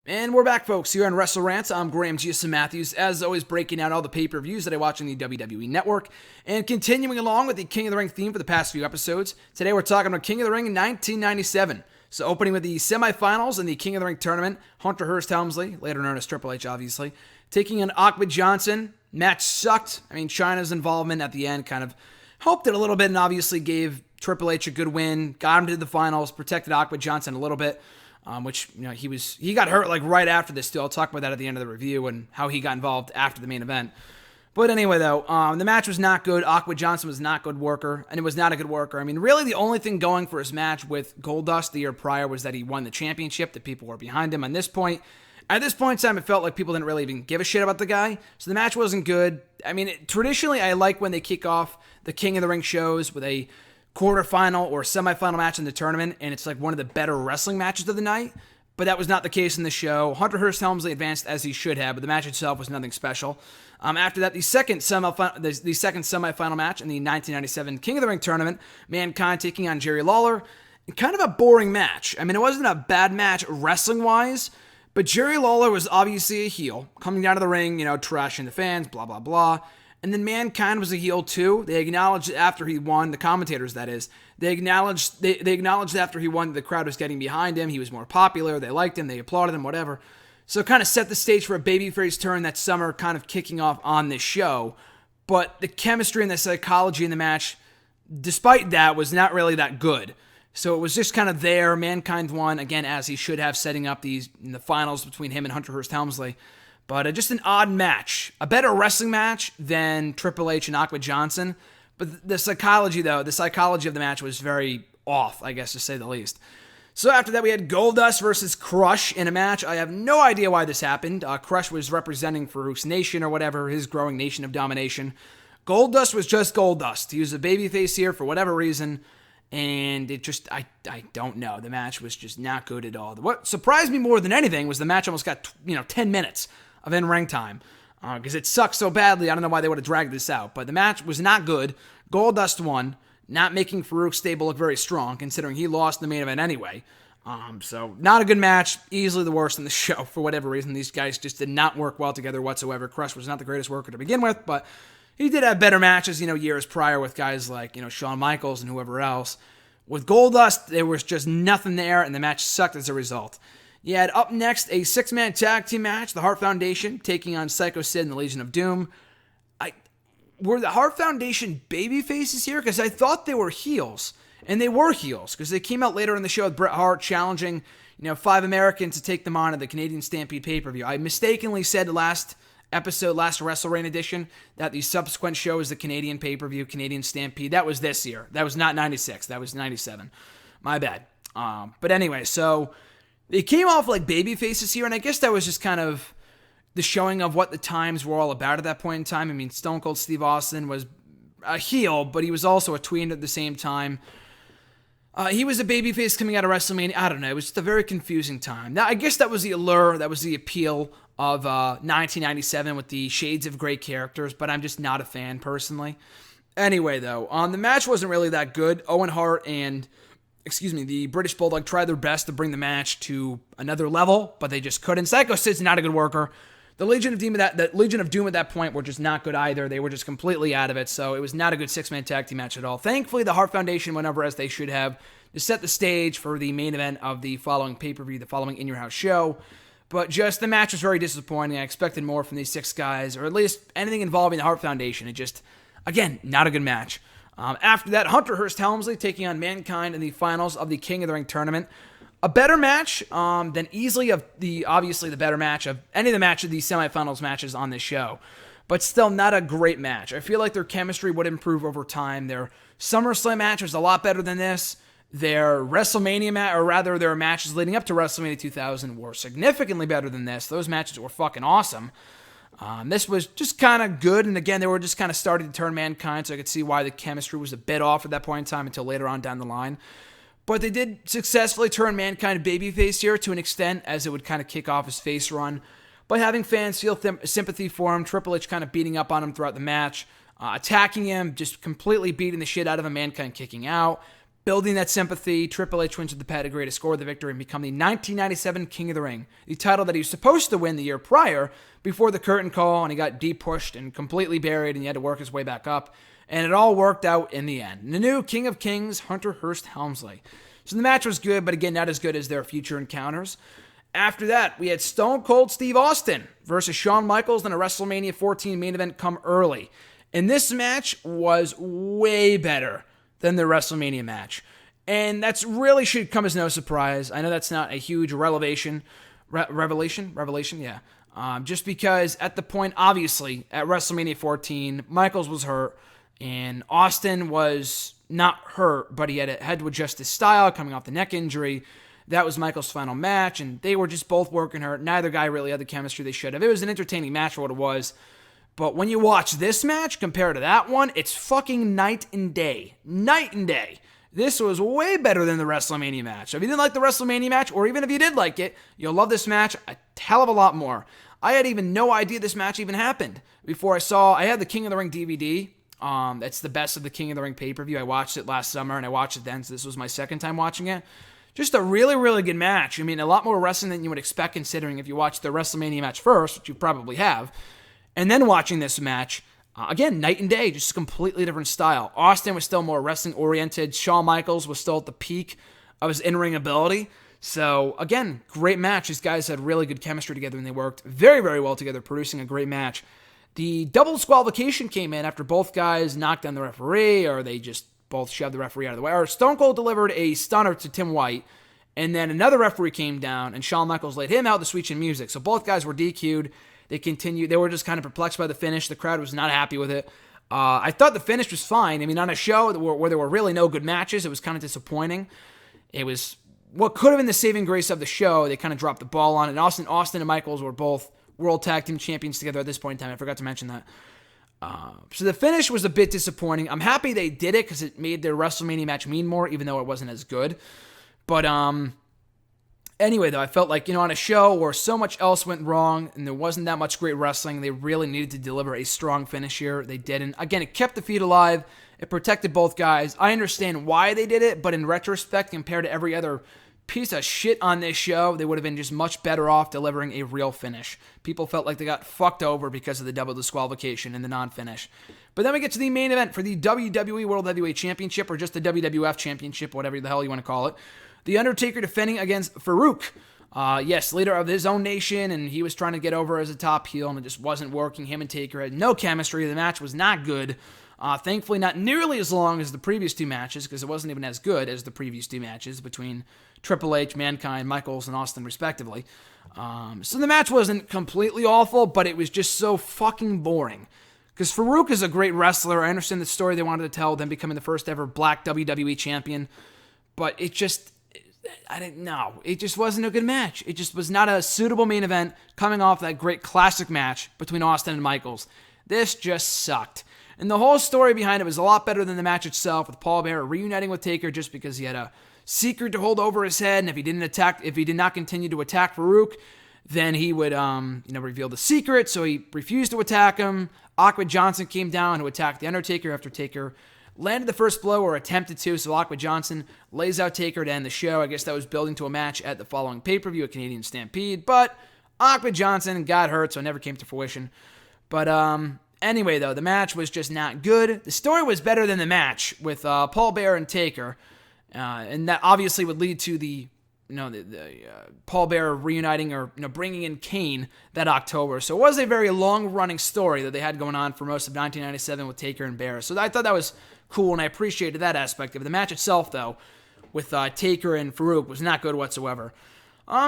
And we're back, folks, here on WrestleRant. I'm Graham Giuseppe Matthews, as always, breaking out all the pay-per-views that I watch on the WWE Network, and continuing along with the King of the Ring theme for the past few episodes. Today we're talking about King of the Ring in 1997. So opening with the semifinals in the King of the Ring tournament, Hunter Hearst Helmsley, later known as Triple H, obviously, taking on Ahmed Johnson. Match sucked. I mean, Chyna's involvement at the end kind of helped it a little bit, and obviously gave Triple H a good win, got him to the finals, protected Ahmed Johnson a little bit. Which, you know, he got hurt like right after this too. I'll talk about that at the end of the review and how he got involved after the main event. But anyway, though, the match was not good. Ahmed Johnson was not a good worker, and it was not a good worker. I mean, really the only thing going for his match with Goldust the year prior was that he won the championship, that people were behind him. At this point in time, it felt like people didn't really even give a shit about the guy. So the match wasn't good. I mean, traditionally, I like when they kick off the King of the Ring shows with a quarterfinal or semifinal match in the tournament, and it's like one of the better wrestling matches of the night, but that was not the case in the show. Hunter Hearst Helmsley advanced as he should have, but the match itself was nothing special. After that, the second semifinal match in the 1997 King of the Ring tournament, Mankind taking on Jerry Lawler. Kind of a boring match. I mean, it wasn't a bad match wrestling-wise, but Jerry Lawler was obviously a heel, coming down to the ring, you know, trashing the fans, blah, blah, blah. And then Mankind was a heel too. They acknowledged after he won, the commentators that is, they acknowledged after he won that the crowd was getting behind him. He was more popular. They liked him. They applauded him, whatever. So it kind of set the stage for a babyface turn that summer, kind of kicking off on this show. But the chemistry and the psychology in the match, despite that, was not really that good. So it was just kind of there. Mankind won, again, as he should have, setting up the finals between him and Hunter Hearst Helmsley. But just an odd match. A better wrestling match than Triple H and Ahmed Johnson. But the psychology of the match was very off, I guess, to say the least. So after that, we had Goldust versus Crush in a match. I have no idea why this happened. Crush was representing Farouk's nation or whatever, his growing nation of domination. Goldust was just Goldust. He was a babyface here for whatever reason. And it just, I don't know. The match was just not good at all. What surprised me more than anything was the match almost got 10 minutes of in-ring time, because it sucked so badly. I don't know why they would have dragged this out, but the match was not good. Goldust won, not making Farouk's stable look very strong, considering he lost the main event anyway. So not a good match, easily the worst in the show for whatever reason. These guys just did not work well together whatsoever. Crush was not the greatest worker to begin with, but he did have better matches, years prior with guys like, Shawn Michaels and whoever else. With Goldust, there was just nothing there, and the match sucked as a result. You had up next a six-man tag team match, the Hart Foundation taking on Psycho Sid and the Legion of Doom. Were the Hart Foundation baby faces here? Because I thought they were heels, and they were heels, because they came out later in the show with Bret Hart challenging, 5 Americans to take them on at the Canadian Stampede pay-per-view. I mistakenly said last WrestleRant edition, that the subsequent show is the Canadian pay-per-view, Canadian Stampede. That was this year. That was not 96. That was 97. My bad. But anyway, so they came off like baby faces here, and I guess that was just kind of the showing of what the times were all about at that point in time. I mean, Stone Cold Steve Austin was a heel, but he was also a tween at the same time. He was a babyface coming out of WrestleMania. I don't know. It was just a very confusing time. Now, I guess that was the allure, that was the appeal of 1997 with the shades of great characters, but I'm just not a fan personally. Anyway, though, the match wasn't really that good. Owen Hart and the British Bulldog tried their best to bring the match to another level, but they just couldn't. Psycho Sid's not a good worker. The Legion of Doom at that point were just not good either. They were just completely out of it, so it was not a good six-man tag team match at all. Thankfully, the Hart Foundation went over as they should have to set the stage for the main event of the following pay-per-view, the following In Your House show. But just the match was very disappointing. I expected more from these 6 guys, or at least anything involving the Hart Foundation. It just, again, not a good match. After that, Hunter Hearst Helmsley taking on Mankind in the finals of the King of the Ring tournament. A better match than easily obviously the better match of any of the match of these semifinals matches on this show. But still not a great match. I feel like their chemistry would improve over time. Their SummerSlam match was a lot better than this. Their WrestleMania match, or rather their matches leading up to WrestleMania 2000 were significantly better than this. Those matches were fucking awesome. This was just kind of good, and again, they were just kind of starting to turn Mankind, so I could see why the chemistry was a bit off at that point in time until later on down the line. But they did successfully turn Mankind babyface here to an extent, as it would kind of kick off his face run by having fans feel sympathy for him. Triple H kind of beating up on him throughout the match, attacking him, just completely beating the shit out of him, Mankind kicking out. building that sympathy, Triple H wins with the pedigree to score the victory and become the 1997 King of the Ring, the title that he was supposed to win the year prior before the curtain call, and he got deep-pushed and completely buried, and he had to work his way back up, and it all worked out in the end. And the new King of Kings, Hunter Hearst Helmsley. So the match was good, but again, not as good as their future encounters. After that, we had Stone Cold Steve Austin versus Shawn Michaels in a WrestleMania 14 main event come early. And this match was way better than the WrestleMania match. And that's really should come as no surprise. I know that's not a huge revelation, yeah. Just because at the point, obviously, at WrestleMania 14, Michaels was hurt, and Austin was not hurt, but he had to adjust his style coming off the neck injury. That was Michaels' final match, and they were just both working hurt. Neither guy really had the chemistry they should have. It was an entertaining match for what it was. But when you watch this match compared to that one, it's fucking night and day. Night and day. This was way better than the WrestleMania match. So if you didn't like the WrestleMania match, or even if you did like it, you'll love this match a hell of a lot more. I had even no idea this match even happened before I had the King of the Ring DVD. That's the best of the King of the Ring pay-per-view. I watched it last summer, and I watched it then, so this was my second time watching it. Just a really, really good match. I mean, a lot more wrestling than you would expect considering if you watched the WrestleMania match first, which you probably have, and then watching this match, again, night and day, just a completely different style. Austin was still more wrestling-oriented. Shawn Michaels was still at the peak of his in-ring ability. So, again, great match. These guys had really good chemistry together, and they worked very, very well together, producing a great match. The double disqualification came in after both guys knocked down the referee, or they just both shoved the referee out of the way. Or Stone Cold delivered a stunner to Tim White, and then another referee came down, and Shawn Michaels laid him out to Sweet Chin Music. So both guys were DQ'd. They continued. They were just kind of perplexed by the finish. The crowd was not happy with it. I thought the finish was fine. I mean, on a show where there were really no good matches, it was kind of disappointing. It was what could have been the saving grace of the show. They kind of dropped the ball on it. And Austin and Michaels were both World Tag Team Champions together at this point in time. I forgot to mention that. So the finish was a bit disappointing. I'm happy they did it because it made their WrestleMania match mean more, even though it wasn't as good. But anyway, though, I felt like, on a show where so much else went wrong and there wasn't that much great wrestling, they really needed to deliver a strong finish here. They didn't. Again, it kept the feud alive. It protected both guys. I understand why they did it, but in retrospect, compared to every other piece of shit on this show, they would have been just much better off delivering a real finish. People felt like they got fucked over because of the double disqualification and the non-finish. But then we get to the main event for the WWE World Heavyweight Championship, or just the WWF Championship, whatever the hell you want to call it. The Undertaker defending against Farouk. Yes, leader of his own nation, and he was trying to get over as a top heel, and it just wasn't working. Him and Taker had no chemistry. The match was not good. Thankfully, not nearly as long as the previous two matches, because it wasn't even as good as the previous two matches between Triple H, Mankind, Michaels, and Austin, respectively. So the match wasn't completely awful, but it was just so fucking boring. Because Farouk is a great wrestler. I understand the story they wanted to tell, them becoming the first ever black WWE champion. But it just, I didn't know. It just wasn't a good match. It just was not a suitable main event coming off that great classic match between Austin and Michaels. This just sucked. And the whole story behind it was a lot better than the match itself, with Paul Bearer reuniting with Taker just because he had a secret to hold over his head, and if he did not continue to attack Farouk, then he would reveal the secret. So he refused to attack him. Ahmed Johnson came down to attack the Undertaker after Taker landed the first blow, or attempted to. So Ahmed Johnson lays out Taker to end the show. I guess that was building to a match at the following pay-per-view, a Canadian Stampede, but Ahmed Johnson got hurt, so it never came to fruition. But anyway, though, the match was just not good. The story was better than the match with Paul Bearer and Taker, and that obviously would lead to the Paul Bearer reuniting, or bringing in Kane that October. So it was a very long-running story that they had going on for most of 1997 with Taker and Bearer. So I thought that was cool, and I appreciated that aspect of it. The match itself, though, with Taker and Farouk, was not good whatsoever.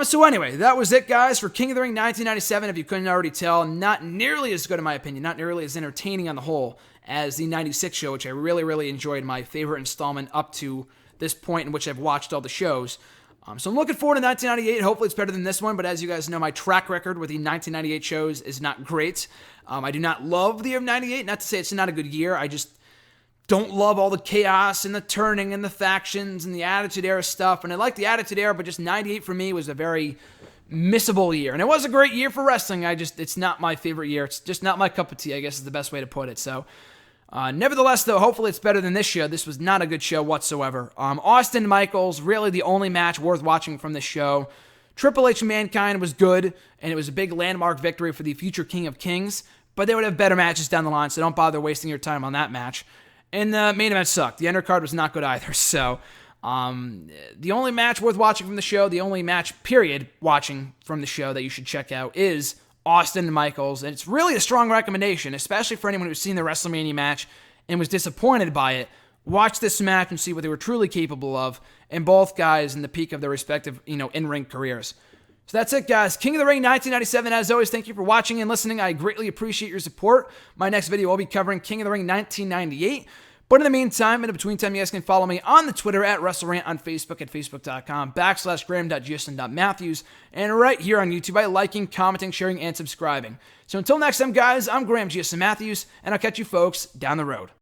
So anyway, that was it, guys, for King of the Ring 1997. If you couldn't already tell, not nearly as good in my opinion, not nearly as entertaining on the whole as the 96 show, which I really, really enjoyed, my favorite installment up to this point in which I've watched all the shows. So I'm looking forward to 1998. Hopefully it's better than this one, but as you guys know, my track record with the 1998 shows is not great. I do not love the year of 98. Not to say it's not a good year. I just don't love all the chaos and the turning and the factions and the Attitude Era stuff. And I like the Attitude Era, but just 98 for me was a very missable year. And it was a great year for wrestling. It's not my favorite year. It's just not my cup of tea, I guess is the best way to put it. So Nevertheless, though, hopefully it's better than this show. This was not a good show whatsoever. Austin Michaels, really the only match worth watching from this show. Triple H and Mankind was good, and it was a big landmark victory for the future King of Kings, but they would have better matches down the line, so don't bother wasting your time on that match. And the main event sucked. The undercard was not good either, so the only match worth watching from the show, the only match, period, watching from the show that you should check out is Austin and Michaels, and it's really a strong recommendation, especially for anyone who's seen the WrestleMania match and was disappointed by it. Watch this match and see what they were truly capable of, and both guys in the peak of their respective, in-ring careers. So that's it, guys. King of the Ring 1997. As always, thank you for watching and listening. I greatly appreciate your support. My next video will be covering King of the Ring 1998. But in the meantime, in between time, you guys can follow me on the Twitter at WrestleRant, on Facebook at facebook.com/Graham.Gisson.Matthews, and right here on YouTube by liking, commenting, sharing, and subscribing. So until next time, guys, I'm Graham Gisson Matthews, and I'll catch you folks down the road.